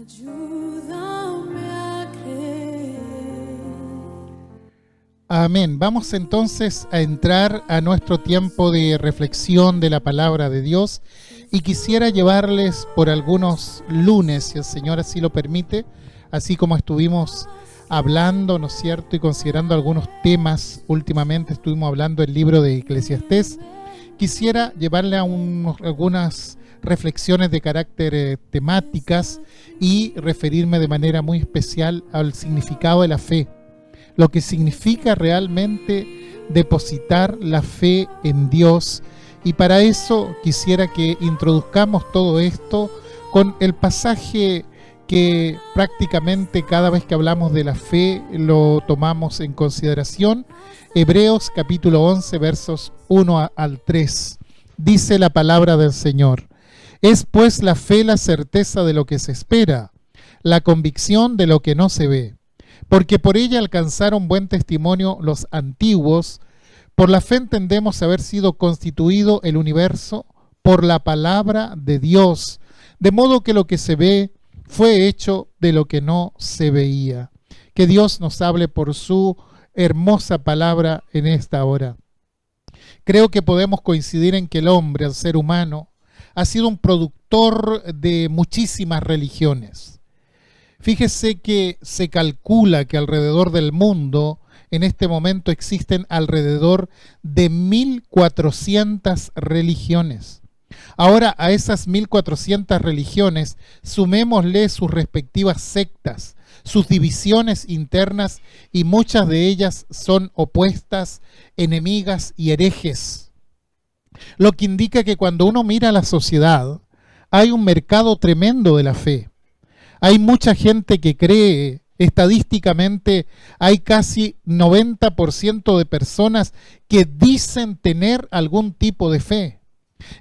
Ayúdame a creer. Amén. Vamos entonces a entrar a nuestro tiempo de reflexión de la palabra de Dios y quisiera llevarles por algunos lunes, si el Señor así lo permite, así como estuvimos hablando, ¿no es cierto?, y considerando algunos temas. Últimamente estuvimos hablando del libro de Eclesiastés. Quisiera llevarle a algunas reflexiones de carácter temáticas y referirme de manera muy especial al significado de la fe, lo que significa realmente depositar la fe en Dios. Y para eso quisiera que introduzcamos todo esto con el pasaje que prácticamente cada vez que hablamos de la fe lo tomamos en consideración. Hebreos capítulo 11 versos 1 al 3. Dice la palabra del Señor: es pues la fe la certeza de lo que se espera, la convicción de lo que no se ve. Porque por ella alcanzaron buen testimonio los antiguos. Por la fe entendemos haber sido constituido el universo por la palabra de Dios, de modo que lo que se ve fue hecho de lo que no se veía. Que Dios nos hable por su hermosa palabra en esta hora. Creo que podemos coincidir en que el hombre, el ser humano, ha sido un productor de muchísimas religiones. Fíjese que se calcula que alrededor del mundo en este momento existen alrededor de 1400 religiones. Ahora, a esas 1400 religiones sumémosle sus respectivas sectas, sus divisiones internas, y muchas de ellas son opuestas, enemigas y herejes. Lo que indica que cuando uno mira a la sociedad, hay un mercado tremendo de la fe. Hay mucha gente que cree, estadísticamente hay casi 90% de personas que dicen tener algún tipo de fe.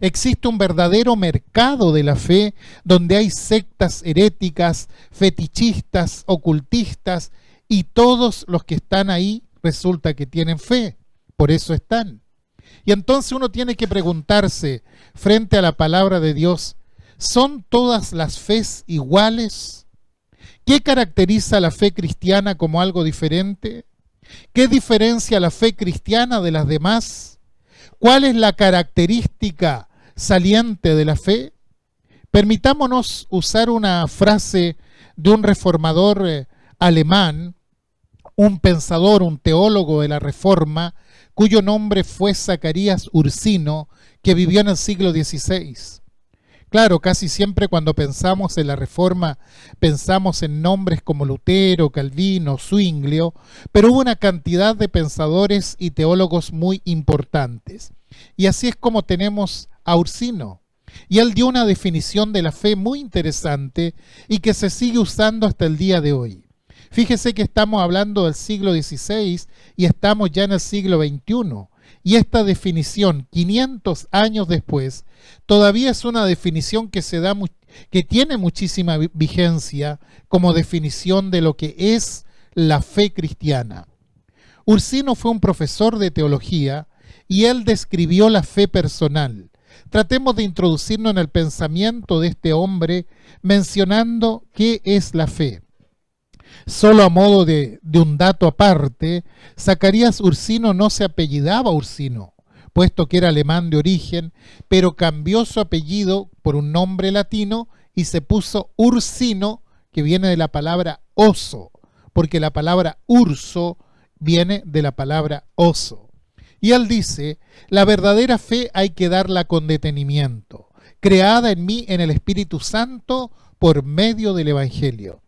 Existe un verdadero mercado de la fe donde hay sectas heréticas, fetichistas, ocultistas, y todos los que están ahí resulta que tienen fe, por eso están. Y entonces uno tiene que preguntarse frente a la palabra de Dios: ¿son todas las fes iguales? ¿Qué caracteriza la fe cristiana como algo diferente? ¿Qué diferencia la fe cristiana de las demás? ¿Cuál es la característica saliente de la fe? Permitámonos usar una frase de un reformador alemán, un pensador, un teólogo de la Reforma, cuyo nombre fue Zacarías Ursino, que vivió en el siglo XVI. Claro, casi siempre cuando pensamos en la Reforma pensamos en nombres como Lutero, Calvino, Zwinglio, pero hubo una cantidad de pensadores y teólogos muy importantes. Y así es como tenemos a Ursino. Y él dio una definición de la fe muy interesante y que se sigue usando hasta el día de hoy. Fíjese que estamos hablando del siglo XVI y estamos ya en el siglo XXI. Y esta definición, 500 años después, todavía es una definición que que tiene muchísima vigencia como definición de lo que es la fe cristiana. Ursino fue un profesor de teología y él describió la fe personal. Tratemos de introducirnos en el pensamiento de este hombre mencionando qué es la fe. Solo a modo de un dato aparte, Zacarías Ursino no se apellidaba Ursino, puesto que era alemán de origen, pero cambió su apellido por un nombre latino y se puso Ursino, que viene de la palabra oso, porque la palabra urso viene de la palabra oso. Y él dice: la verdadera fe hay que darla con detenimiento, creada en mí en el Espíritu Santo por medio del Evangelio.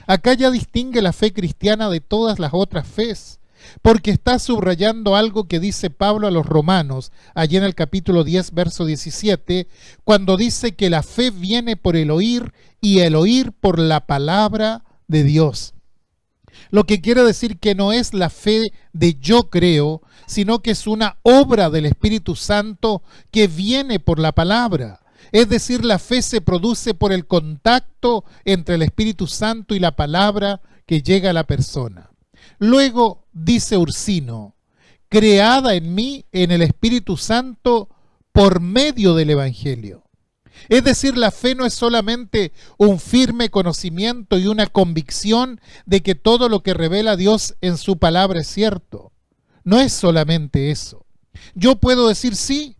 Acá ya distingue la fe cristiana de todas las otras fes, porque está subrayando algo que dice Pablo a los romanos, allí en el capítulo 10, verso 17, cuando dice que la fe viene por el oír y el oír por la palabra de Dios. Lo que quiere decir que no es la fe de yo creo, sino que es una obra del Espíritu Santo que viene por la palabra. Es decir, la fe se produce por el contacto entre el Espíritu Santo y la palabra que llega a la persona. Luego dice Ursino: creada en mí en el Espíritu Santo por medio del Evangelio. Es decir, la fe no es solamente un firme conocimiento y una convicción de que todo lo que revela Dios en su palabra es cierto. No es solamente eso. Yo puedo decir sí,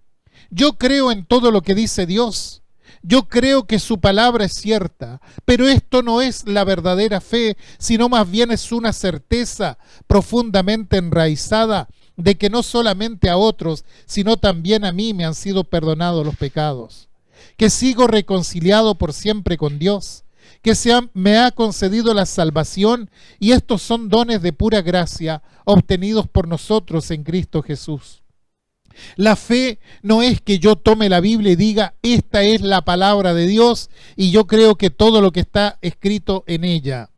yo creo en todo lo que dice Dios. Yo creo que su palabra es cierta, pero esto no es la verdadera fe, sino más bien es una certeza profundamente enraizada de que no solamente a otros, sino también a mí me han sido perdonados los pecados, que sigo reconciliado por siempre con Dios, que me ha concedido la salvación y estos son dones de pura gracia obtenidos por nosotros en Cristo Jesús. La fe no es que yo tome la Biblia y diga, esta es la palabra de Dios y yo creo que todo lo que está escrito en ella,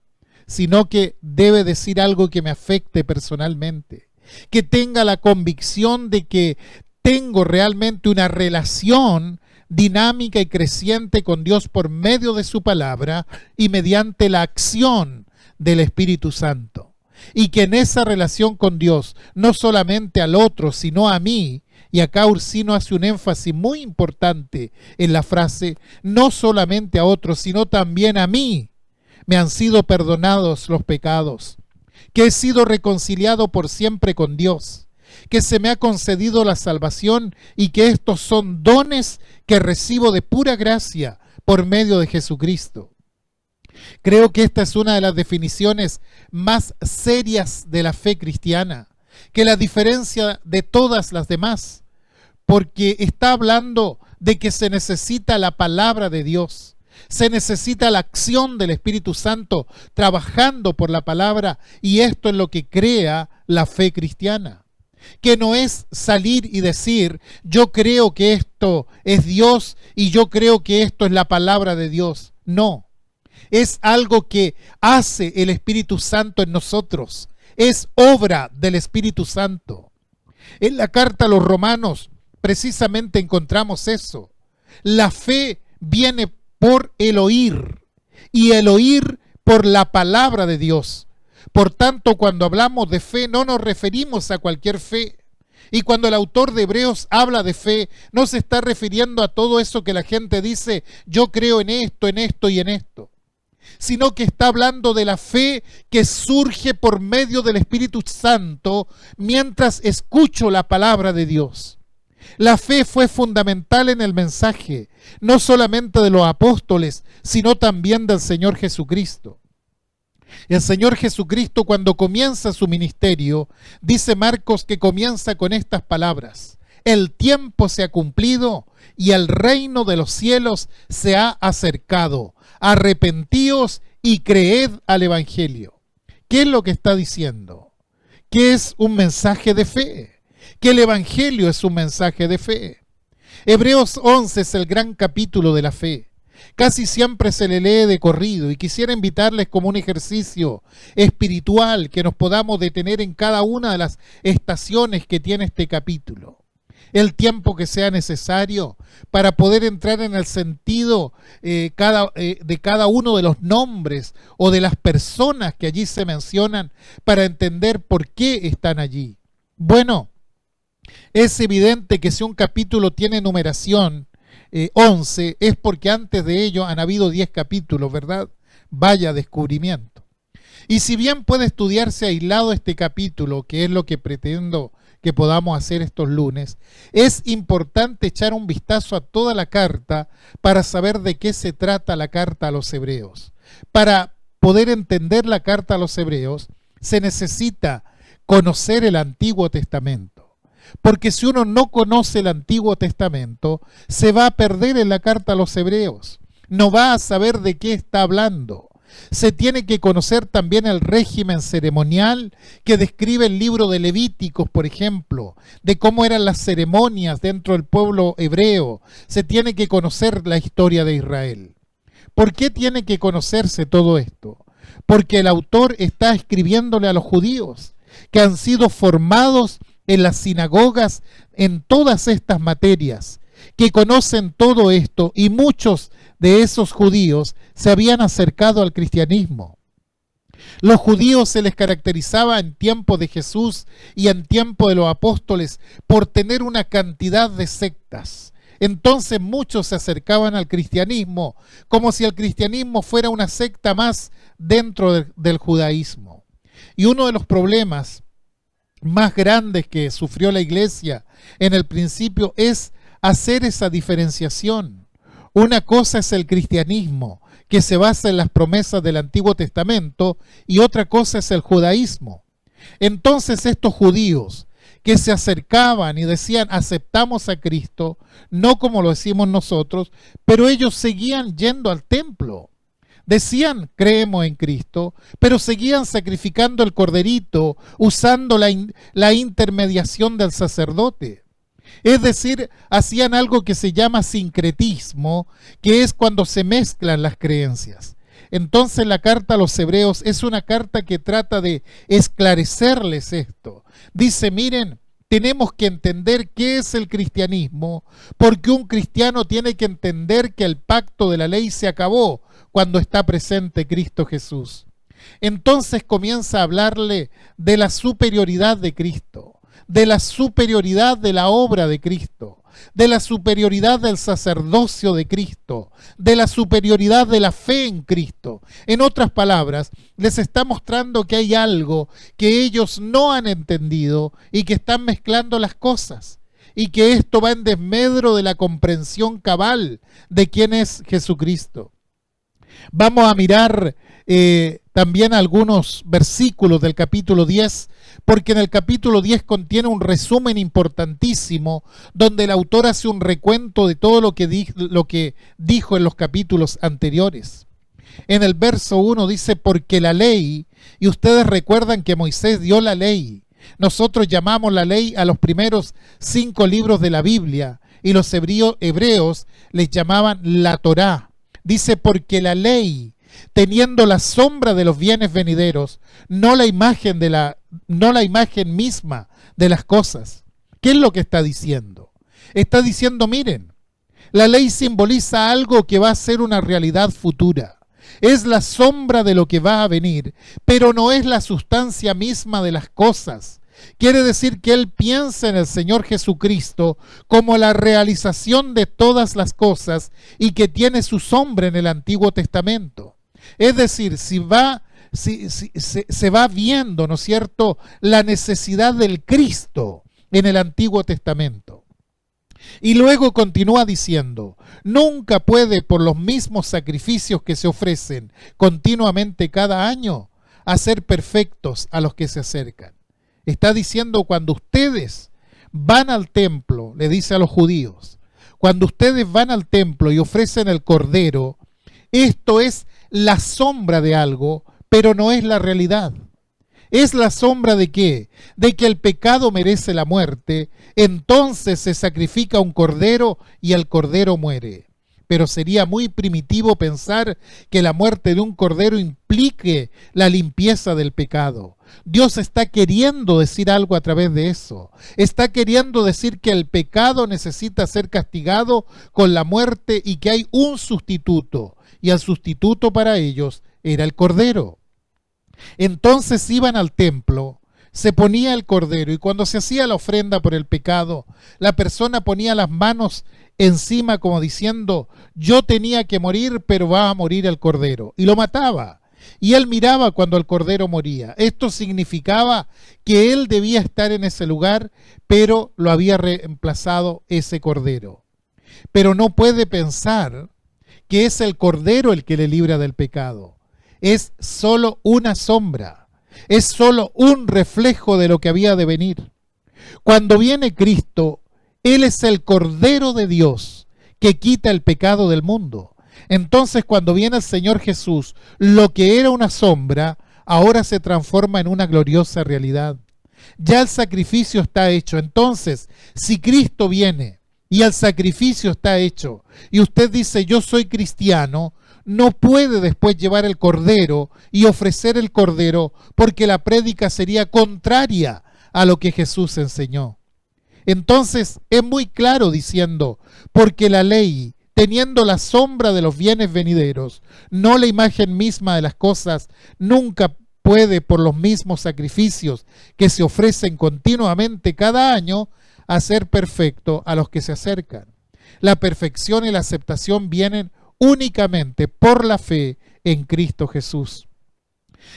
sino que debe decir algo que me afecte personalmente, que tenga la convicción de que tengo realmente una relación dinámica y creciente con Dios por medio de su palabra y mediante la acción del Espíritu Santo. Y que en esa relación con Dios, no solamente al otro, sino a mí, y acá Ursino hace un énfasis muy importante en la frase, no solamente a otros, sino también a mí, me han sido perdonados los pecados, que he sido reconciliado por siempre con Dios, que se me ha concedido la salvación y que estos son dones que recibo de pura gracia por medio de Jesucristo. Creo que esta es una de las definiciones más serias de la fe cristiana, que la diferencia de todas las demás, porque está hablando de que se necesita la palabra de Dios, se necesita la acción del Espíritu Santo trabajando por la palabra, y esto es lo que crea la fe cristiana. Que no es salir y decir, yo creo que esto es Dios y yo creo que esto es la palabra de Dios. No, es algo que hace el Espíritu Santo en nosotros, es obra del Espíritu Santo. En la carta a los Romanos precisamente encontramos eso. La fe viene por el oír y el oír por la palabra de Dios. Por tanto, cuando hablamos de fe, no nos referimos a cualquier fe. Y cuando el autor de Hebreos habla de fe, no se está refiriendo a todo eso que la gente dice, yo creo en esto y en esto. Sino que está hablando de la fe que surge por medio del Espíritu Santo mientras escucho la palabra de Dios. La fe fue fundamental en el mensaje, no solamente de los apóstoles, sino también del Señor Jesucristo. El Señor Jesucristo, cuando comienza su ministerio, dice Marcos que comienza con estas palabras: el tiempo se ha cumplido y el reino de los cielos se ha acercado. Arrepentíos y creed al Evangelio. ¿Qué es lo que está diciendo? Que es un mensaje de fe, que el Evangelio es un mensaje de fe. Hebreos 11 es el gran capítulo de la fe. Casi siempre se le lee de corrido y quisiera invitarles como un ejercicio espiritual que nos podamos detener en cada una de las estaciones que tiene este capítulo. El tiempo que sea necesario para poder entrar en el sentido de cada uno de los nombres o de las personas que allí se mencionan para entender por qué están allí. Bueno, es evidente que si un capítulo tiene numeración 11 es porque antes de ello han habido 10 capítulos, ¿verdad? Vaya descubrimiento. Y si bien puede estudiarse aislado este capítulo, que es lo que pretendo que podamos hacer estos lunes, es importante echar un vistazo a toda la carta para saber de qué se trata la carta a los hebreos. Para poder entender la carta a los hebreos, se necesita conocer el Antiguo Testamento. Porque si uno no conoce el Antiguo Testamento, se va a perder en la carta a los hebreos. No va a saber de qué está hablando. Se tiene que conocer también el régimen ceremonial que describe el libro de Levíticos, por ejemplo, de cómo eran las ceremonias dentro del pueblo hebreo. Se tiene que conocer la historia de Israel. ¿Por qué tiene que conocerse todo esto? Porque el autor está escribiéndole a los judíos que han sido formados en las sinagogas en todas estas materias, que conocen todo esto, y muchos de esos judíos se habían acercado al cristianismo. Los judíos se les caracterizaba en tiempo de Jesús y en tiempo de los apóstoles por tener una cantidad de sectas. Entonces muchos se acercaban al cristianismo como si el cristianismo fuera una secta más dentro del judaísmo. Y uno de los problemas más grandes que sufrió la iglesia en el principio es hacer esa diferenciación. Una cosa es el cristianismo, que se basa en las promesas del Antiguo Testamento, y otra cosa es el judaísmo. Entonces estos judíos que se acercaban y decían aceptamos a Cristo, no como lo decimos nosotros, pero ellos seguían yendo al templo. Decían creemos en Cristo, pero seguían sacrificando el corderito usando la intermediación del sacerdote. Es decir, hacían algo que se llama sincretismo, que es cuando se mezclan las creencias. Entonces la carta a los hebreos es una carta que trata de esclarecerles esto. Dice, miren, tenemos que entender qué es el cristianismo, porque un cristiano tiene que entender que el pacto de la ley se acabó cuando está presente Cristo Jesús. Entonces comienza a hablarle de la superioridad de Cristo, de la superioridad de la obra de Cristo, de la superioridad del sacerdocio de Cristo, de la superioridad de la fe en Cristo. En otras palabras, les está mostrando que hay algo que ellos no han entendido y que están mezclando las cosas, y que esto va en desmedro de la comprensión cabal de quién es Jesucristo. Vamos a mirar también algunos versículos del capítulo 10, porque en el capítulo 10 contiene un resumen importantísimo, donde el autor hace un recuento de todo lo que dijo en los capítulos anteriores. En el verso 1 dice, porque la ley, y ustedes recuerdan que Moisés dio la ley. Nosotros llamamos la ley a los primeros 5 libros de la Biblia, y los hebreos les llamaban la Torá. Dice, porque la ley, teniendo la sombra de los bienes venideros, no la imagen misma de las cosas. ¿Qué es lo que está diciendo? Está diciendo, miren, la ley simboliza algo que va a ser una realidad futura. Es la sombra de lo que va a venir, pero no es la sustancia misma de las cosas. Quiere decir que él piensa en el Señor Jesucristo como la realización de todas las cosas y que tiene su sombra en el Antiguo Testamento. Es decir, se va viendo, ¿no es cierto?, la necesidad del Cristo en el Antiguo Testamento. Y luego continúa diciendo, nunca puede por los mismos sacrificios que se ofrecen continuamente cada año hacer perfectos a los que se acercan. Está diciendo, cuando ustedes van al templo, le dice a los judíos, cuando ustedes van al templo y ofrecen el cordero, esto es la sombra de algo, pero no es la realidad. ¿Es la sombra de qué? De que el pecado merece la muerte, entonces se sacrifica un cordero y el cordero muere. Pero sería muy primitivo pensar que la muerte de un cordero implique la limpieza del pecado. Dios está queriendo decir algo a través de eso. Está queriendo decir que el pecado necesita ser castigado con la muerte y que hay un sustituto. Y el sustituto para ellos era el cordero. Entonces iban al templo, se ponía el cordero y cuando se hacía la ofrenda por el pecado, la persona ponía las manos encima como diciendo, yo tenía que morir, pero va a morir el cordero. Y lo mataba. Y él miraba cuando el cordero moría. Esto significaba que él debía estar en ese lugar, pero lo había reemplazado ese cordero. Pero no puede pensar que es el cordero el que le libra del pecado. Es solo una sombra. Es solo un reflejo de lo que había de venir. Cuando viene Cristo, Él es el Cordero de Dios que quita el pecado del mundo. Entonces, cuando viene el Señor Jesús, lo que era una sombra, ahora se transforma en una gloriosa realidad. Ya el sacrificio está hecho. Entonces, si Cristo viene y el sacrificio está hecho, y usted dice, yo soy cristiano, no puede después llevar el cordero y ofrecer el cordero, porque la prédica sería contraria a lo que Jesús enseñó. Entonces es muy claro diciendo, porque la ley, teniendo la sombra de los bienes venideros, no la imagen misma de las cosas, nunca puede por los mismos sacrificios que se ofrecen continuamente cada año, hacer perfecto a los que se acercan. La perfección y la aceptación vienen únicamente por la fe en Cristo Jesús.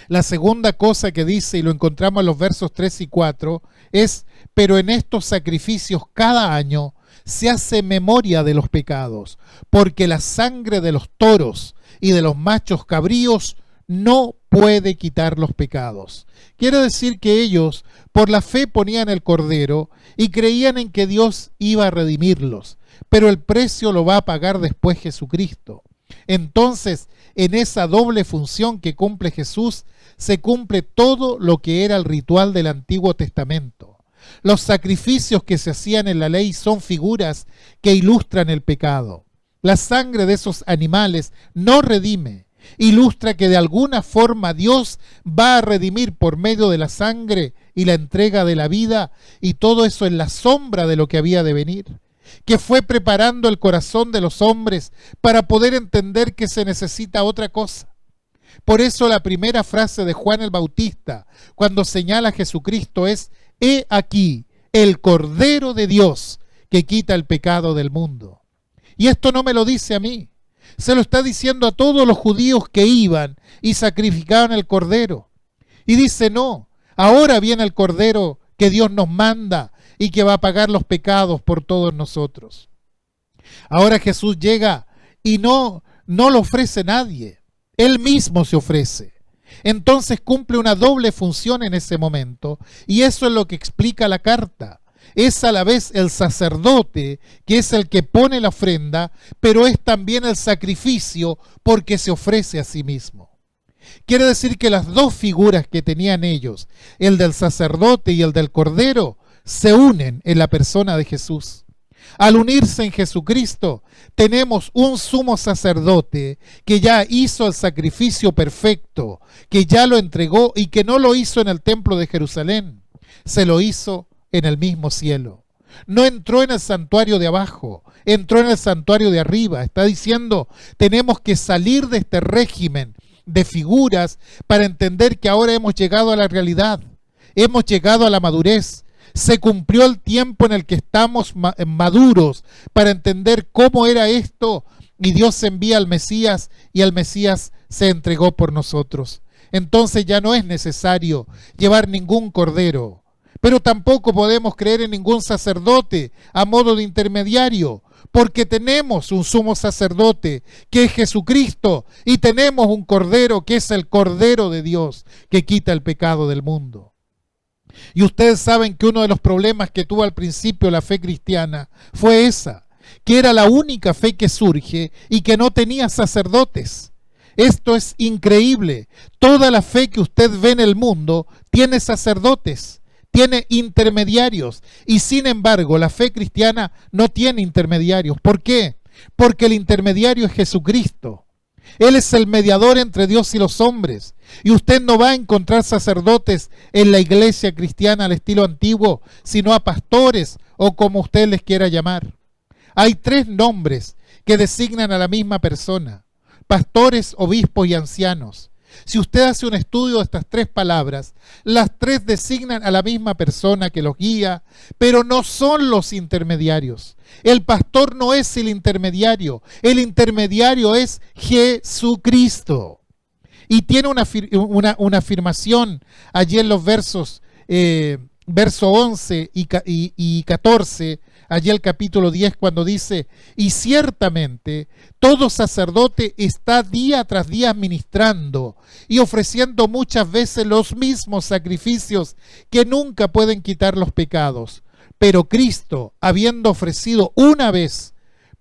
La segunda cosa que dice, y lo encontramos en los versos 3 y 4, es: pero en estos sacrificios cada año se hace memoria de los pecados, porque la sangre de los toros y de los machos cabríos no puede quitar los pecados. Quiere decir que ellos por la fe ponían el cordero y creían en que Dios iba a redimirlos, pero el precio lo va a pagar después Jesucristo. Entonces, en esa doble función que cumple Jesús, se cumple todo lo que era el ritual del Antiguo Testamento. Los sacrificios que se hacían en la ley son figuras que ilustran el pecado. La sangre de esos animales no redime, ilustra que de alguna forma Dios va a redimir por medio de la sangre y la entrega de la vida, y todo eso en la sombra de lo que había de venir, que fue preparando el corazón de los hombres para poder entender que se necesita otra cosa. Por eso la primera frase de Juan el Bautista, cuando señala a Jesucristo, es: he aquí el Cordero de Dios que quita el pecado del mundo. Y esto no me lo dice a mí, se lo está diciendo a todos los judíos que iban y sacrificaban el Cordero. Y dice: no, ahora viene el Cordero que Dios nos manda y que va a pagar los pecados por todos nosotros. Ahora Jesús llega y no lo ofrece nadie, Él mismo se ofrece. Entonces cumple una doble función en ese momento, y eso es lo que explica la carta. Es a la vez el sacerdote, que es el que pone la ofrenda, pero es también el sacrificio, porque se ofrece a sí mismo. Quiere decir que las dos figuras que tenían ellos, el del sacerdote y el del cordero, se unen en la persona de Jesús. Al unirse en Jesucristo, tenemos un sumo sacerdote que ya hizo el sacrificio perfecto, que ya lo entregó y que no lo hizo en el templo de Jerusalén, se lo hizo en el mismo cielo. No entró en el santuario de abajo, entró en el santuario de arriba. Está diciendo, tenemos que salir de este régimen de figuras para entender que ahora hemos llegado a la realidad, hemos llegado a la madurez. Se cumplió el tiempo en el que estamos maduros para entender cómo era esto, y Dios envía al Mesías y el Mesías se entregó por nosotros. Entonces ya no es necesario llevar ningún cordero, pero tampoco podemos creer en ningún sacerdote a modo de intermediario, porque tenemos un sumo sacerdote que es Jesucristo, y tenemos un cordero que es el Cordero de Dios que quita el pecado del mundo. Y ustedes saben que uno de los problemas que tuvo al principio la fe cristiana fue esa, que era la única fe que surge y que no tenía sacerdotes. Esto es increíble. Toda la fe que usted ve en el mundo tiene sacerdotes, tiene intermediarios, y sin embargo la fe cristiana no tiene intermediarios. ¿Por qué? Porque el intermediario es Jesucristo. Él es el mediador entre Dios y los hombres. Y usted no va a encontrar sacerdotes en la iglesia cristiana al estilo antiguo, sino a pastores, o como usted les quiera llamar. Hay tres nombres que designan a la misma persona: pastores, obispos y ancianos. Si usted hace un estudio de estas tres palabras, las tres designan a la misma persona que los guía, pero no son los intermediarios. El pastor no es el intermediario es Jesucristo. Y tiene una afirmación allí en los versos, verso 11 y 14, allí el capítulo 10, cuando dice: y ciertamente todo sacerdote está día tras día ministrando y ofreciendo muchas veces los mismos sacrificios que nunca pueden quitar los pecados. Pero Cristo, habiendo ofrecido una vez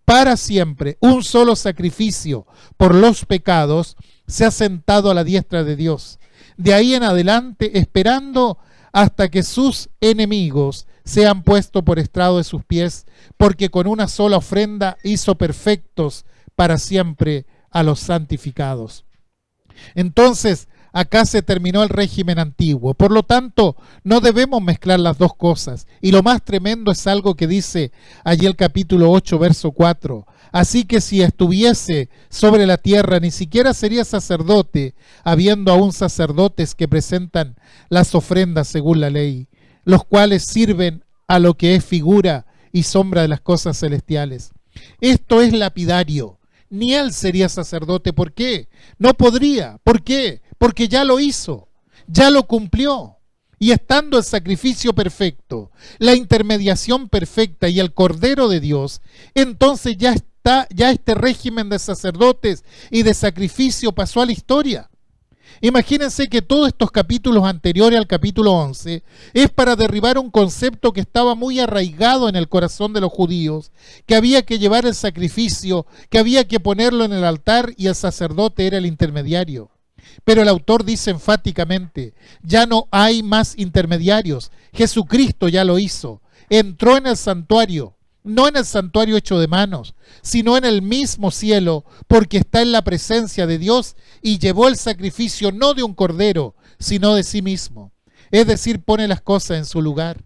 para siempre un solo sacrificio por los pecados, se ha sentado a la diestra de Dios. De ahí en adelante, esperando hasta que sus enemigos sean puestos por estrado de sus pies, porque con una sola ofrenda hizo perfectos para siempre a los santificados. Entonces, acá se terminó el régimen antiguo. Por lo tanto, no debemos mezclar las dos cosas. Y lo más tremendo es algo que dice allí el capítulo 8, verso 4. Así que si estuviese sobre la tierra, ni siquiera sería sacerdote, habiendo aún sacerdotes que presentan las ofrendas según la ley, los cuales sirven a lo que es figura y sombra de las cosas celestiales. Esto es lapidario. Ni él sería sacerdote. ¿Por qué? No podría. ¿Por qué? Porque ya lo hizo, ya lo cumplió. Y estando el sacrificio perfecto, la intermediación perfecta y el Cordero de Dios, entonces ya este régimen de sacerdotes y de sacrificio pasó a la historia. Imagínense que todos estos capítulos anteriores al capítulo 11 es para derribar un concepto que estaba muy arraigado en el corazón de los judíos, que había que llevar el sacrificio, que había que ponerlo en el altar y el sacerdote era el intermediario. Pero el autor dice enfáticamente, ya no hay más intermediarios, Jesucristo ya lo hizo, entró en el santuario, no en el santuario hecho de manos, sino en el mismo cielo, porque está en la presencia de Dios y llevó el sacrificio no de un cordero, sino de sí mismo. Es decir, pone las cosas en su lugar.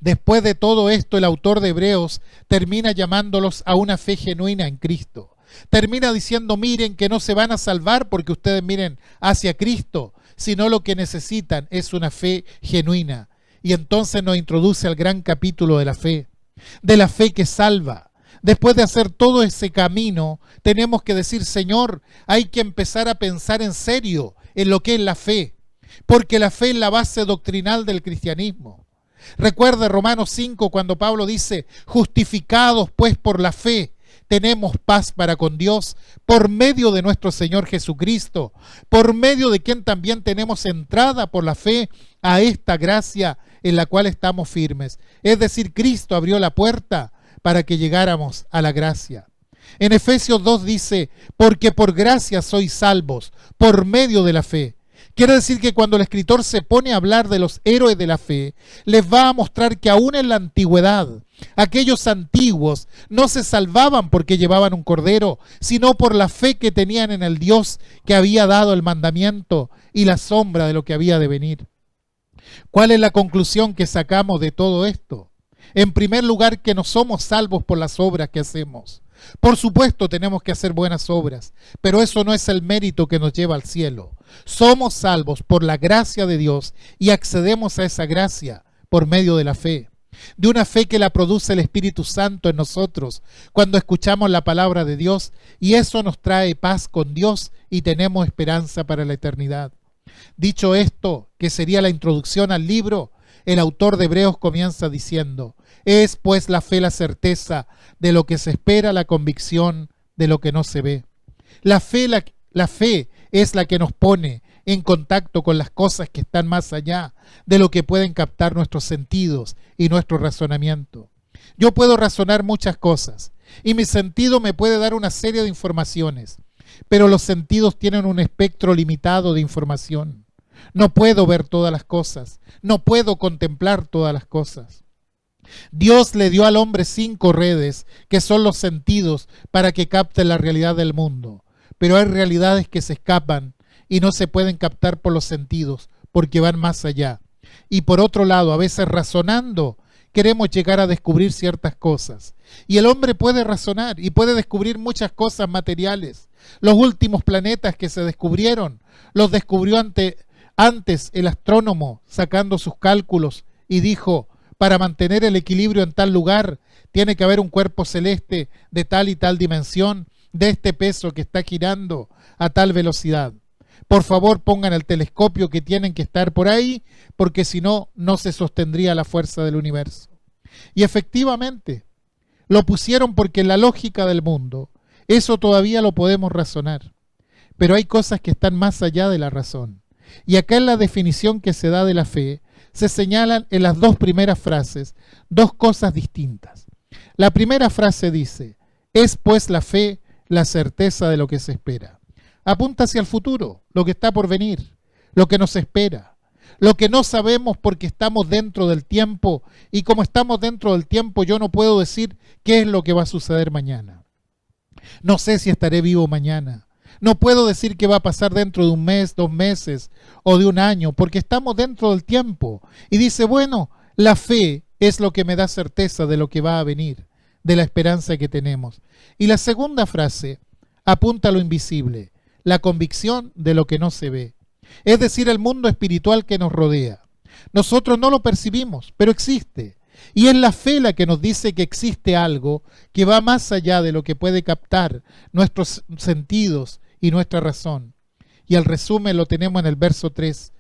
Después de todo esto, el autor de Hebreos termina llamándolos a una fe genuina en Cristo. Termina diciendo, miren que no se van a salvar porque ustedes miren hacia Cristo, sino lo que necesitan es una fe genuina. Y entonces nos introduce al gran capítulo de la fe que salva. Después de hacer todo ese camino, tenemos que decir, Señor, hay que empezar a pensar en serio en lo que es la fe, porque la fe es la base doctrinal del cristianismo. Recuerda Romanos 5 cuando Pablo dice, justificados pues por la fe, tenemos paz para con Dios por medio de nuestro Señor Jesucristo, por medio de quien también tenemos entrada por la fe a esta gracia en la cual estamos firmes. Es decir, Cristo abrió la puerta para que llegáramos a la gracia. En Efesios 2 dice, porque por gracia sois salvos, por medio de la fe. Quiere decir que cuando el escritor se pone a hablar de los héroes de la fe, les va a mostrar que aún en la antigüedad, aquellos antiguos no se salvaban porque llevaban un cordero, sino por la fe que tenían en el Dios que había dado el mandamiento y la sombra de lo que había de venir. ¿Cuál es la conclusión que sacamos de todo esto? En primer lugar, que no somos salvos por las obras que hacemos. Por supuesto tenemos que hacer buenas obras, pero eso no es el mérito que nos lleva al cielo. Somos salvos por la gracia de Dios y accedemos a esa gracia por medio de la fe. De una fe que la produce el Espíritu Santo en nosotros cuando escuchamos la palabra de Dios, y eso nos trae paz con Dios y tenemos esperanza para la eternidad. Dicho esto, que sería la introducción al libro, el autor de Hebreos comienza diciendo, es pues la fe la certeza de lo que se espera, la convicción de lo que no se ve. La fe es la que nos pone en contacto con las cosas que están más allá de lo que pueden captar nuestros sentidos y nuestro razonamiento. Yo puedo razonar muchas cosas y mi sentido me puede dar una serie de informaciones, pero los sentidos tienen un espectro limitado de información. No puedo ver todas las cosas, no puedo contemplar todas las cosas. Dios le dio al hombre 5 redes, que son los sentidos, para que capte la realidad del mundo. Pero hay realidades que se escapan y no se pueden captar por los sentidos, porque van más allá. Y por otro lado, a veces razonando, queremos llegar a descubrir ciertas cosas. Y el hombre puede razonar y puede descubrir muchas cosas materiales. Los últimos planetas que se descubrieron, los descubrió antes el astrónomo sacando sus cálculos y dijo, para mantener el equilibrio en tal lugar, tiene que haber un cuerpo celeste de tal y tal dimensión, de este peso que está girando a tal velocidad. Por favor, pongan el telescopio que tienen que estar por ahí, porque si no, no se sostendría la fuerza del universo. Y efectivamente, lo pusieron porque en la lógica del mundo, eso todavía lo podemos razonar. Pero hay cosas que están más allá de la razón. Y acá en la definición que se da de la fe, se señalan en las 2 primeras frases 2 cosas distintas. La primera frase dice, es pues la fe la certeza de lo que se espera. Apunta hacia el futuro, lo que está por venir, lo que nos espera, lo que no sabemos porque estamos dentro del tiempo, y como estamos dentro del tiempo yo no puedo decir qué es lo que va a suceder mañana. No sé si estaré vivo mañana. No puedo decir qué va a pasar dentro de un mes, 2 meses o de un año, porque estamos dentro del tiempo. Y dice, bueno, la fe es lo que me da certeza de lo que va a venir, de la esperanza que tenemos. Y la segunda frase apunta a lo invisible, la convicción de lo que no se ve. Es decir, el mundo espiritual que nos rodea. Nosotros no lo percibimos, pero existe. Y es la fe la que nos dice que existe algo que va más allá de lo que puede captar nuestros sentidos y nuestra razón. Y el resumen lo tenemos en el verso 3.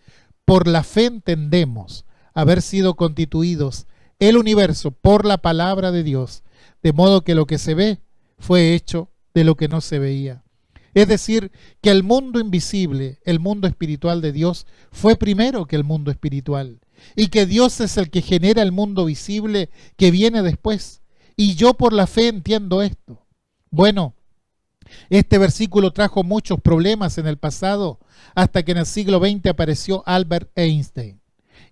Por la fe entendemos haber sido constituidos el universo por la palabra de Dios, de modo que lo que se ve fue hecho de lo que no se veía. Es decir, que el mundo invisible, el mundo espiritual de Dios, fue primero que el mundo espiritual. Y que Dios es el que genera el mundo visible que viene después. Y yo por la fe entiendo esto. Bueno, este versículo trajo muchos problemas en el pasado, hasta que en el siglo XX apareció Albert Einstein.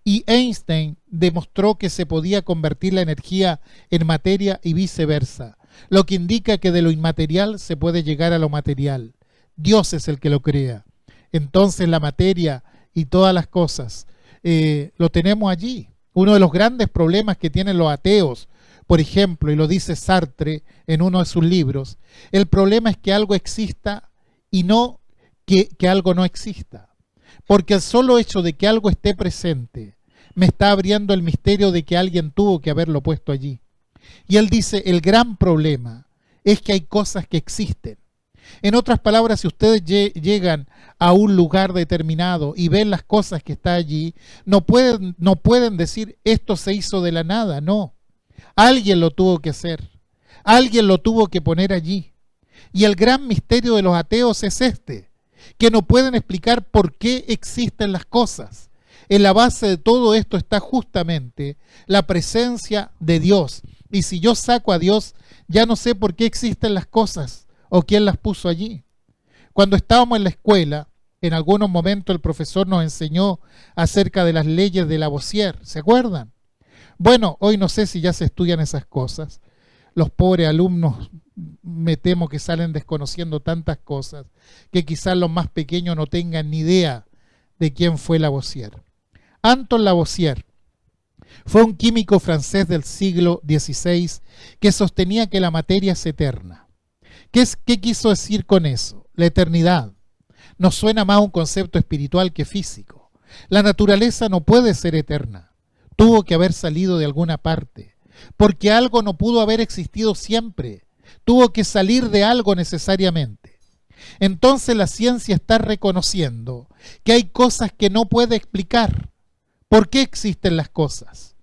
Y Einstein demostró que se podía convertir la energía en materia y viceversa, lo que indica que de lo inmaterial se puede llegar a lo material. Dios es el que lo crea. Entonces la materia y todas las cosas lo tenemos allí. Uno de los grandes problemas que tienen los ateos, por ejemplo, y lo dice Sartre en uno de sus libros, el problema es que algo exista y no que algo no exista. Porque el solo hecho de que algo esté presente me está abriendo el misterio de que alguien tuvo que haberlo puesto allí. Y él dice, el gran problema es que hay cosas que existen. En otras palabras, si ustedes llegan a un lugar determinado y ven las cosas que está allí, no pueden decir, esto se hizo de la nada, no. Alguien lo tuvo que hacer. Alguien lo tuvo que poner allí. Y el gran misterio de los ateos es este, que no pueden explicar por qué existen las cosas. En la base de todo esto está justamente la presencia de Dios. Y si yo saco a Dios, ya no sé por qué existen las cosas o quién las puso allí. Cuando estábamos en la escuela, en algunos momentos el profesor nos enseñó acerca de las leyes de Lavoisier. ¿Se acuerdan? Bueno, hoy no sé si ya se estudian esas cosas. Los pobres alumnos me temo que salen desconociendo tantas cosas que quizás los más pequeños no tengan ni idea de quién fue Lavoisier. Anton Lavoisier fue un químico francés del siglo XVI que sostenía que la materia es eterna. ¿Qué quiso decir con eso? La eternidad. Nos suena más a un concepto espiritual que físico. La naturaleza no puede ser eterna. Tuvo que haber salido de alguna parte, porque algo no pudo haber existido siempre. Tuvo que salir de algo necesariamente. Entonces la ciencia está reconociendo que hay cosas que no puede explicar. ¿Por qué existen las cosas?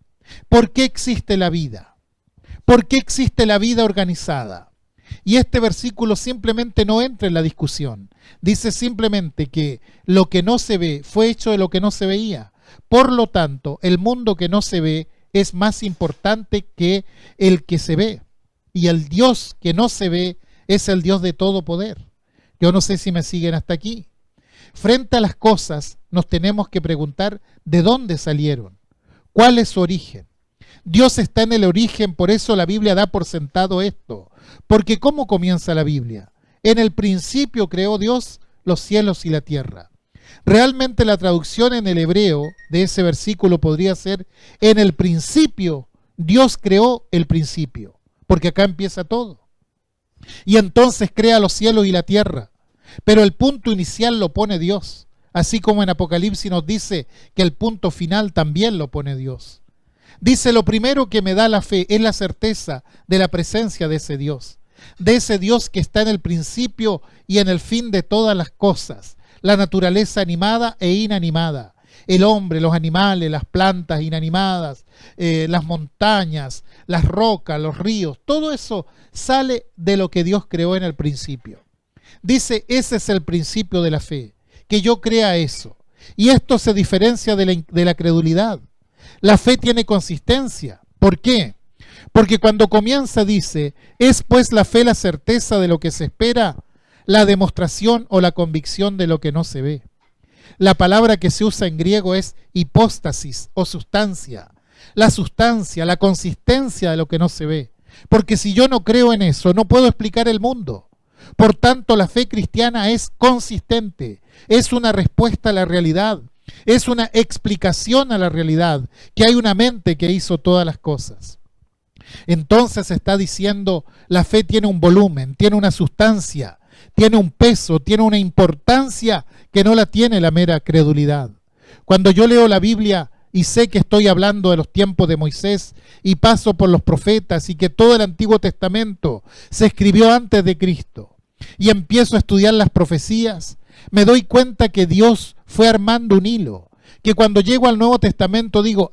¿Por qué existe la vida? ¿Por qué existe la vida organizada? Y este versículo simplemente no entra en la discusión. Dice simplemente que lo que no se ve fue hecho de lo que no se veía. Por lo tanto, el mundo que no se ve es más importante que el que se ve. Y el Dios que no se ve es el Dios de todo poder. Yo no sé si me siguen hasta aquí. Frente a las cosas nos tenemos que preguntar de dónde salieron, cuál es su origen. Dios está en el origen, por eso la Biblia da por sentado esto. Porque ¿cómo comienza la Biblia? En el principio creó Dios los cielos y la tierra. Realmente la traducción en el hebreo de ese versículo podría ser: en el principio Dios creó el principio, porque acá empieza todo. Y entonces crea los cielos y la tierra. Pero el punto inicial lo pone Dios, así como en Apocalipsis nos dice que el punto final también lo pone Dios. Dice, lo primero que me da la fe es la certeza de la presencia de ese Dios que está en el principio y en el fin de todas las cosas, la naturaleza animada e inanimada, el hombre, los animales, las plantas inanimadas, las montañas, las rocas, los ríos, todo eso sale de lo que Dios creó en el principio. Dice, ese es el principio de la fe, que yo crea eso. Y esto se diferencia de la credulidad. La fe tiene consistencia. ¿Por qué? Porque cuando comienza dice, es pues la fe la certeza de lo que se espera, la demostración o la convicción de lo que no se ve. La palabra que se usa en griego es hipóstasis o sustancia. La sustancia, la consistencia de lo que no se ve. Porque si yo no creo en eso, no puedo explicar el mundo. Por tanto, la fe cristiana es consistente, es una respuesta a la realidad, es una explicación a la realidad, que hay una mente que hizo todas las cosas. Entonces está diciendo, la fe tiene un volumen, tiene una sustancia, tiene un peso, tiene una importancia que no la tiene la mera credulidad. Cuando yo leo la Biblia, y sé que estoy hablando de los tiempos de Moisés y paso por los profetas y que todo el Antiguo Testamento se escribió antes de Cristo, y empiezo a estudiar las profecías, me doy cuenta que Dios fue armando un hilo, que cuando llego al Nuevo Testamento digo,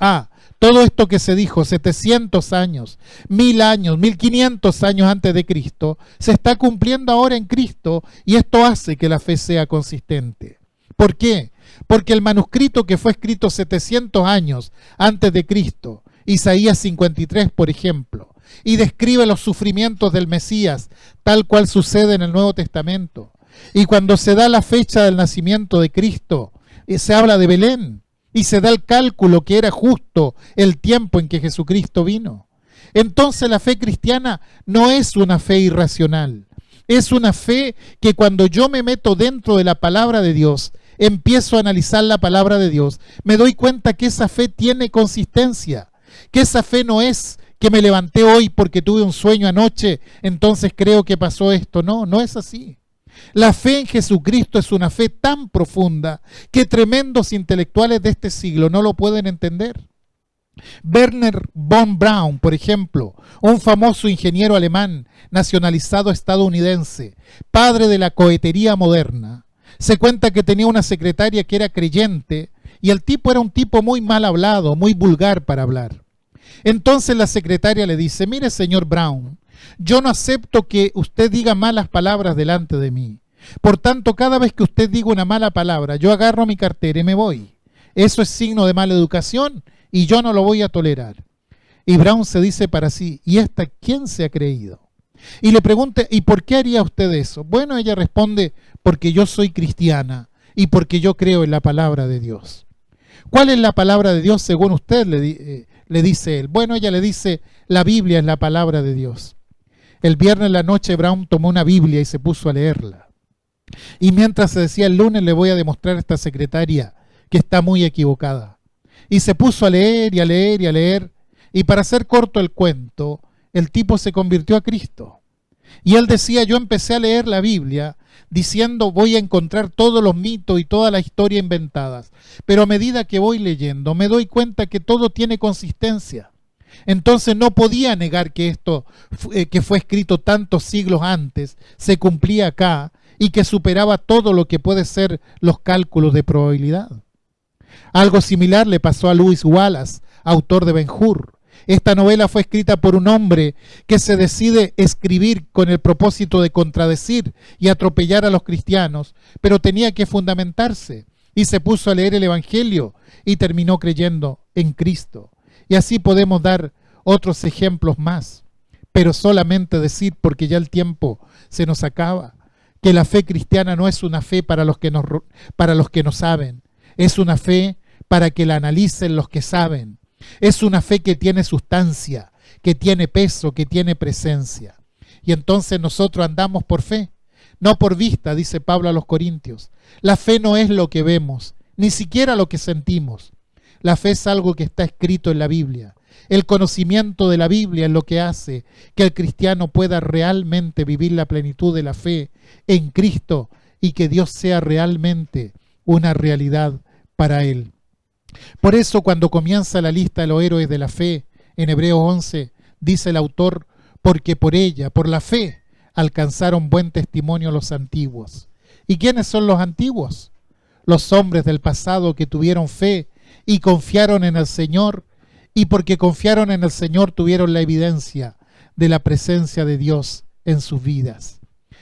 todo esto que se dijo 700 años, 1000 años, 1500 años antes de Cristo, se está cumpliendo ahora en Cristo, y esto hace que la fe sea consistente. ¿Por qué? Porque el manuscrito que fue escrito 700 años antes de Cristo, Isaías 53, por ejemplo, y describe los sufrimientos del Mesías, tal cual sucede en el Nuevo Testamento. Y cuando se da la fecha del nacimiento de Cristo, se habla de Belén, y se da el cálculo que era justo el tiempo en que Jesucristo vino. Entonces la fe cristiana no es una fe irracional, es una fe que cuando yo me meto dentro de la palabra de Dios, empiezo a analizar la palabra de Dios, me doy cuenta que esa fe tiene consistencia, que esa fe no es que me levanté hoy porque tuve un sueño anoche, entonces creo que pasó esto. No, no es así. La fe en Jesucristo es una fe tan profunda que tremendos intelectuales de este siglo no lo pueden entender. Werner von Braun, por ejemplo, un famoso ingeniero alemán nacionalizado estadounidense, padre de la cohetería moderna, se cuenta que tenía una secretaria que era creyente y el tipo era un tipo muy mal hablado, muy vulgar para hablar. Entonces la secretaria le dice, mire señor Braun, yo no acepto que usted diga malas palabras delante de mí. Por tanto, cada vez que usted diga una mala palabra, yo agarro mi cartera y me voy. Eso es signo de mala educación y yo no lo voy a tolerar. Y Braun se dice para sí, ¿y esta quién se ha creído? Y le pregunta, ¿y por qué haría usted eso? Bueno, ella responde, porque yo soy cristiana y porque yo creo en la palabra de Dios. ¿Cuál es la palabra de Dios según usted? Le dice él. Bueno, ella le dice, la Biblia es la palabra de Dios. El viernes en la noche Braun tomó una Biblia y se puso a leerla. Y mientras se decía, el lunes le voy a demostrar a esta secretaria que está muy equivocada. Y se puso a leer y a leer y a leer. Y para hacer corto el cuento, el tipo se convirtió a Cristo. Y él decía, yo empecé a leer la Biblia diciendo, voy a encontrar todos los mitos y toda la historia inventadas. Pero a medida que voy leyendo, me doy cuenta que todo tiene consistencia. Entonces no podía negar que esto que fue escrito tantos siglos antes se cumplía acá y que superaba todo lo que puede ser los cálculos de probabilidad. Algo similar le pasó a Lewis Wallace, autor de Ben-Hur. Esta novela fue escrita por un hombre que se decide escribir con el propósito de contradecir y atropellar a los cristianos, pero tenía que fundamentarse y se puso a leer el Evangelio y terminó creyendo en Cristo. Y así podemos dar otros ejemplos más, pero solamente decir, porque ya el tiempo se nos acaba, que la fe cristiana no es una fe para los que no saben, es una fe para que la analicen los que saben, es una fe que tiene sustancia, que tiene peso, que tiene presencia. Y entonces nosotros andamos por fe, no por vista, dice Pablo a los Corintios. La fe no es lo que vemos, ni siquiera lo que sentimos. La fe es algo que está escrito en la Biblia. El conocimiento de la Biblia es lo que hace que el cristiano pueda realmente vivir la plenitud de la fe en Cristo y que Dios sea realmente una realidad para él. Por eso cuando comienza la lista de los héroes de la fe, en Hebreos 11, dice el autor, porque por ella, por la fe, alcanzaron buen testimonio los antiguos. ¿Y quiénes son los antiguos? Los hombres del pasado que tuvieron fe y confiaron en el Señor, y porque confiaron en el Señor tuvieron la evidencia de la presencia de Dios en sus vidas.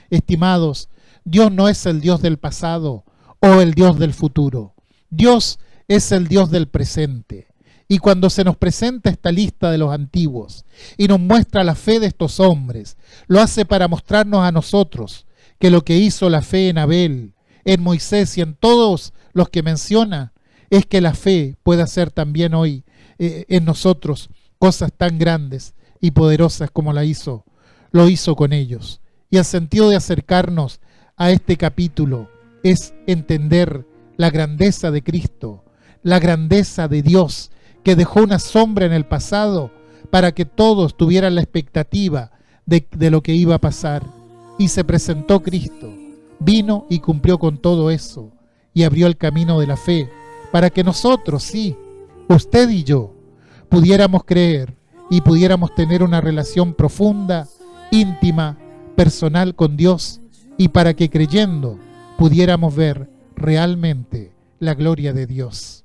Estimados, Dios no es el Dios del pasado o el Dios del futuro. Dios es el Dios del presente. Y cuando se nos presenta esta lista de los antiguos y nos muestra la fe de estos hombres, lo hace para mostrarnos a nosotros que lo que hizo la fe en Abel, en Moisés y en todos los que menciona, es que la fe puede hacer también hoy en nosotros cosas tan grandes y poderosas como lo hizo con ellos. Y el sentido de acercarnos a este capítulo es entender la grandeza de Cristo, la grandeza de Dios, que dejó una sombra en el pasado para que todos tuvieran la expectativa de lo que iba a pasar. Y se presentó Cristo, vino y cumplió con todo eso y abrió el camino de la fe para que nosotros sí usted y yo pudiéramos creer y pudiéramos tener una relación profunda, íntima, personal con Dios, y para que creyendo pudiéramos ver realmente la gloria de Dios.